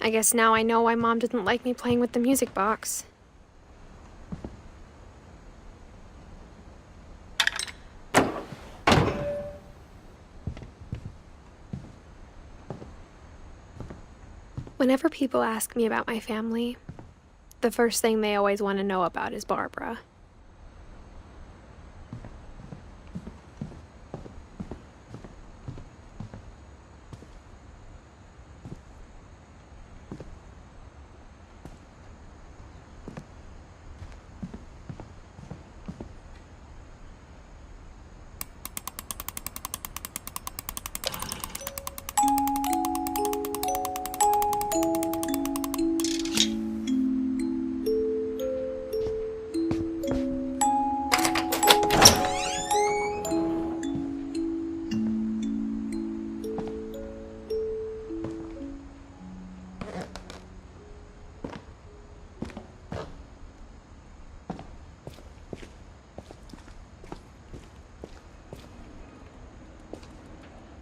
I guess now I know why Mom didn't like me playing with the music box. Whenever people ask me about my family, the first thing they always want to know about is Barbara.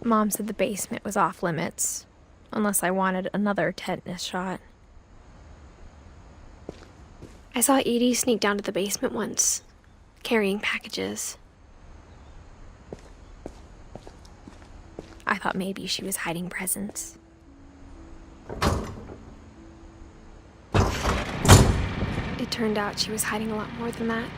Mom said the basement was off limits, unless I wanted another tetanus shot. I saw Edie sneak down to the basement once, carrying packages. I thought maybe she was hiding presents. It turned out she was hiding a lot more than that.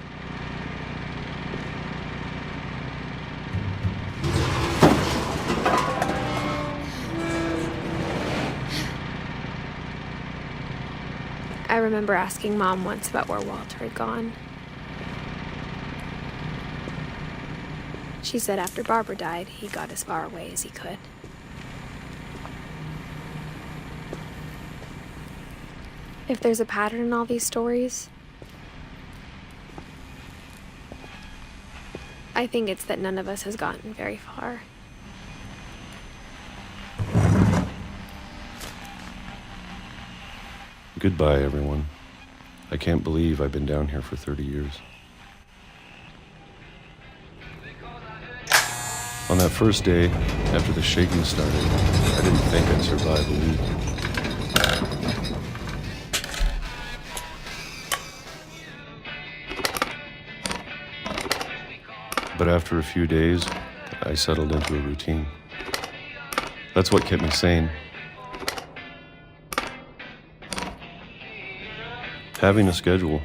I remember asking Mom once about where Walter had gone. She said after Barbara died, he got as far away as he could. If there's a pattern in all these stories, I think it's that none of us has gotten very far. Goodbye, everyone. I can't believe I've been down here for 30 years. On that first day, after the shaking started, I didn't think I'd survive a week. But after a few days, I settled into a routine. That's what kept me sane. Having a schedule,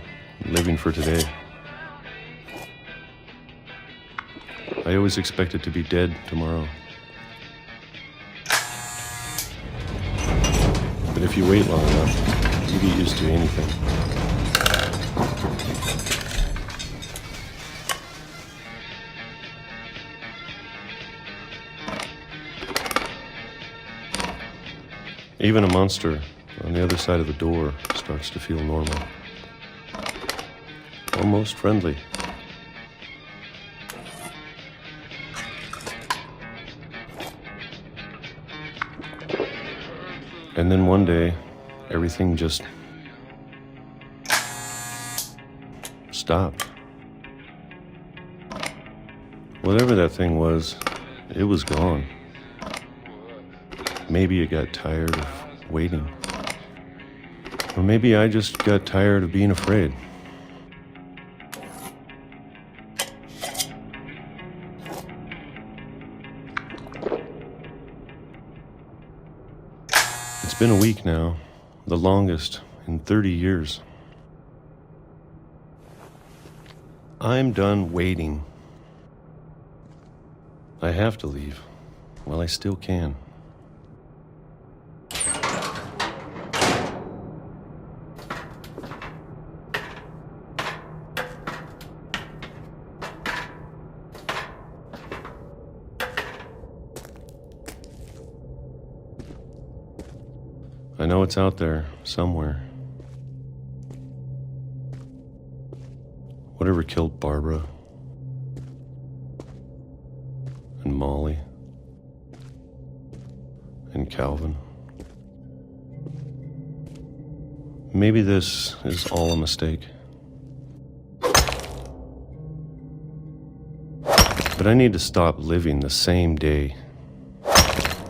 living for today. I always expected to be dead tomorrow. But if you wait long enough, you get used to anything. Even a monster on the other side of the door starts to feel normal. Almost friendly. And then one day, everything just stopped. Whatever that thing was, it was gone. Maybe it got tired of waiting. Or maybe I just got tired of being afraid. It's been a week now, the longest in 30 years. I'm done waiting. I have to leave while I still can. I know it's out there, somewhere. Whatever killed Barbara and Molly and Calvin. Maybe this is all a mistake. But I need to stop living the same day,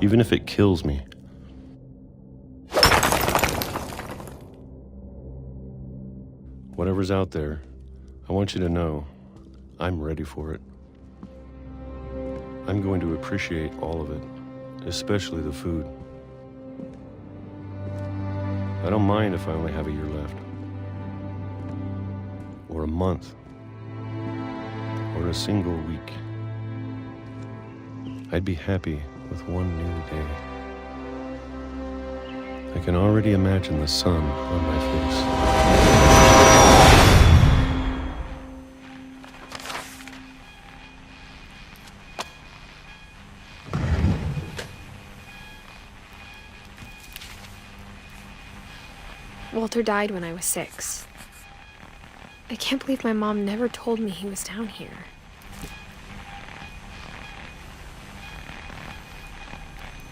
even if it kills me. Whatever's out there, I want you to know I'm ready for it. I'm going to appreciate all of it, especially the food. I don't mind if I only have a year left, or a month, or a single week. I'd be happy with one new day. I can already imagine the sun on my face. Walter died when I was 6. I can't believe my mom never told me he was down here.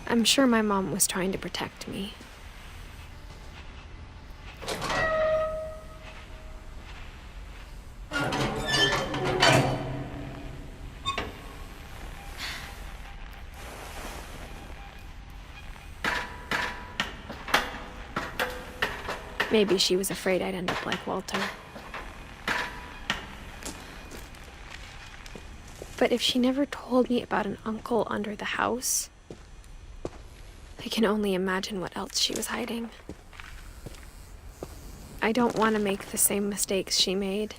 I'm sure my mom was trying to protect me. Maybe she was afraid I'd end up like Walter. But if she never told me about an uncle under the house, I can only imagine what else she was hiding. I don't want to make the same mistakes she made,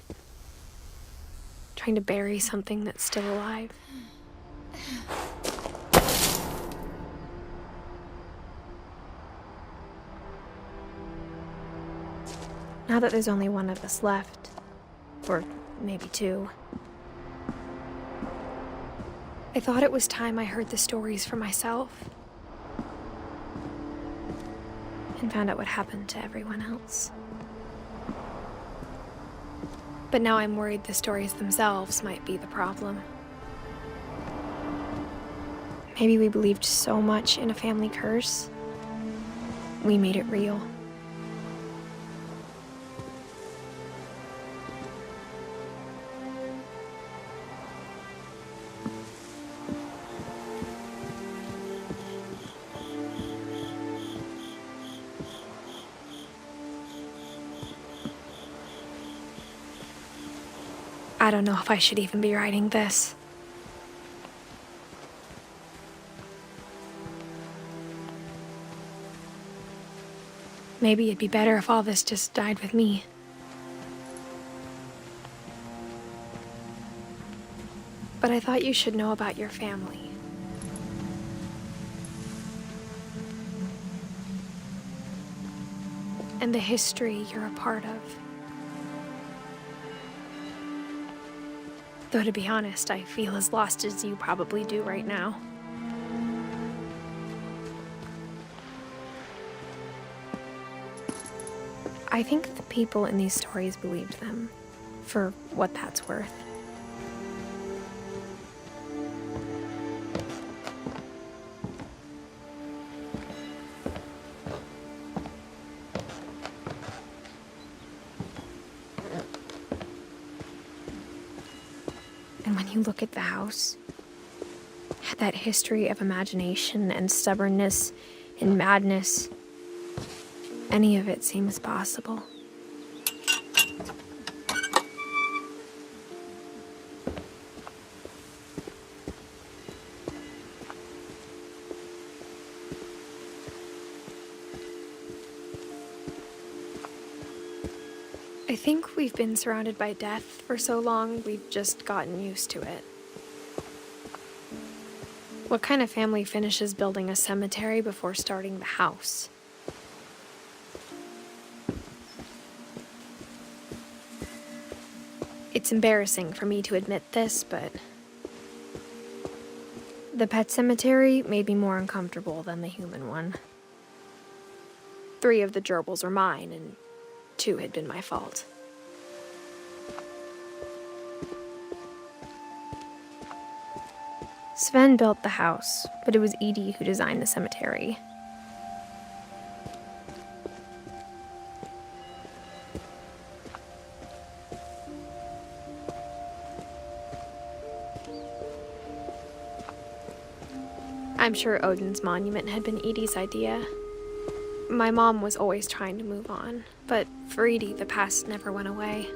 trying to bury something that's still alive. Now that there's only one of us left, or maybe 2, I thought it was time I heard the stories for myself and found out what happened to everyone else. But now I'm worried the stories themselves might be the problem. Maybe we believed so much in a family curse, we made it real. I don't know if I should even be writing this. Maybe it'd be better if all this just died with me. But I thought you should know about your family. And the history you're a part of. Though to be honest, I feel as lost as you probably do right now. I think the people in these stories believed them, for what that's worth. And when you look at the house, that history of imagination and stubbornness and madness, any of it seems possible. I think we've been surrounded by death for so long, we've just gotten used to it. What kind of family finishes building a cemetery before starting the house? It's embarrassing for me to admit this, but the pet cemetery made me more uncomfortable than the human one. 3 of the gerbils are mine, and 2 had been my fault. Sven built the house, but it was Edie who designed the cemetery. I'm sure Odin's monument had been Edie's idea. My mom was always trying to move on, but For Edie, the past never went away.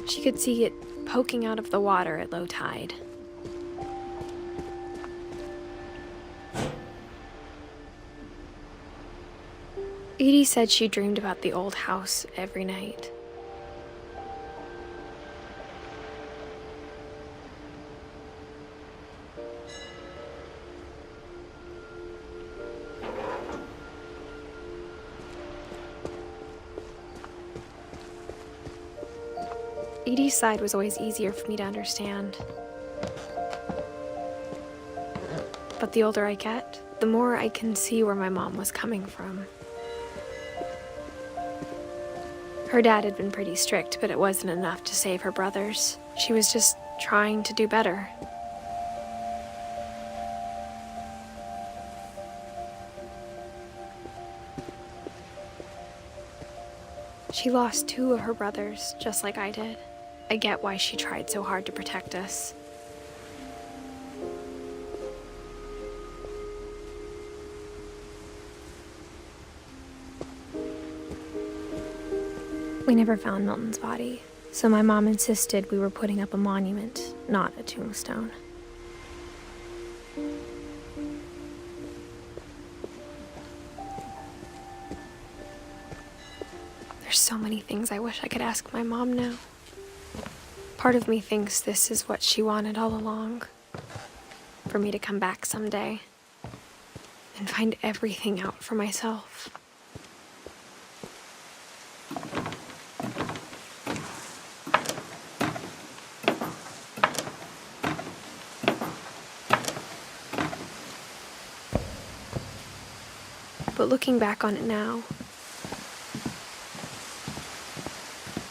She could see it poking out of the water at low tide. Edie said she dreamed about the old house every night. Edie's side was always easier for me to understand. But the older I get, the more I can see where my mom was coming from. Her dad had been pretty strict, but it wasn't enough to save her brothers. She was just trying to do better. She lost 2 of her brothers, just like I did. I get why she tried so hard to protect us. We never found Milton's body, so my mom insisted we were putting up a monument, not a tombstone. There's so many things I wish I could ask my mom now. Part of me thinks this is what she wanted all along. For me to come back someday and find everything out for myself. But looking back on it now,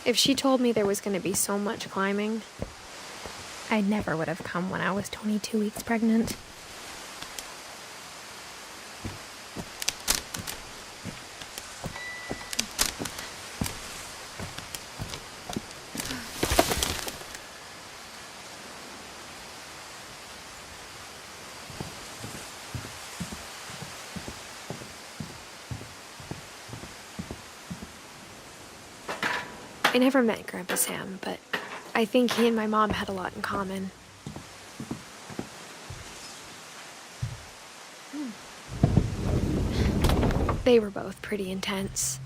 if she told me there was going to be so much climbing, I never would have come when I was 22 weeks pregnant. I never met Grandpa Sam, but I think he and my mom had a lot in common. They were both pretty intense.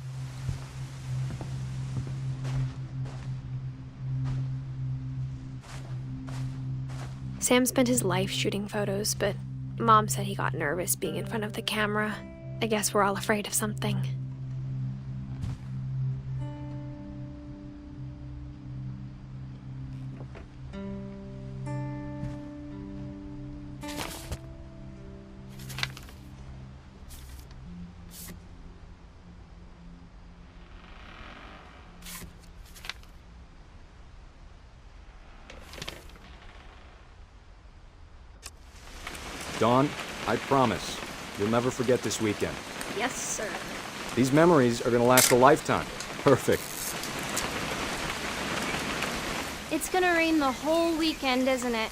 Sam spent his life shooting photos, but Mom said he got nervous being in front of the camera. I guess we're all afraid of something. Dawn, I promise, you'll never forget this weekend. Yes, sir. These memories are gonna last a lifetime. Perfect. It's gonna rain the whole weekend, isn't it?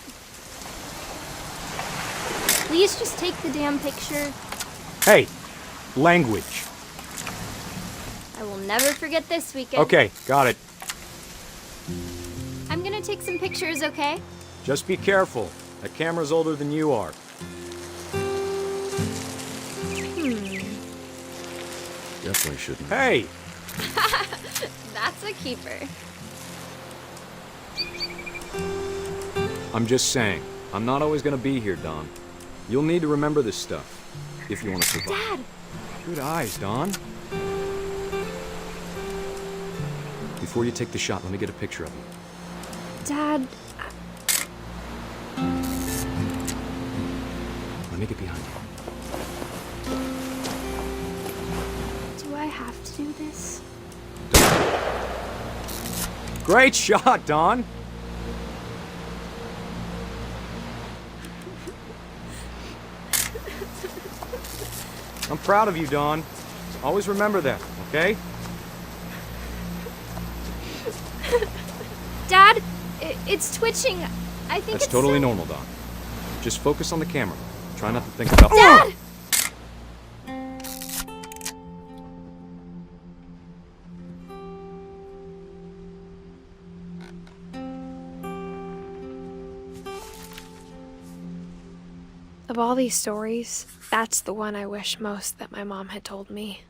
Please just take the damn picture. Hey, language. I will never forget this weekend. Okay, got it. I'm gonna take some pictures, okay? Just be careful. That camera's older than you are. Definitely shouldn't. Hey! That's a keeper. I'm just saying, I'm not always gonna be here, Dawn. You'll need to remember this stuff, if you want to survive. Dad! Good eyes, Dawn. Before you take the shot, let me get a picture of you. Dad, Let me get behind you. do I have to do this? Great shot, Dawn! I'm proud of you, Dawn. Always remember that, okay? Dad, it's twitching. I think That's it's totally so... normal, Dawn. Just focus on the camera. Try not to think about... Dad! Of all these stories, that's the one I wish most that my mom had told me.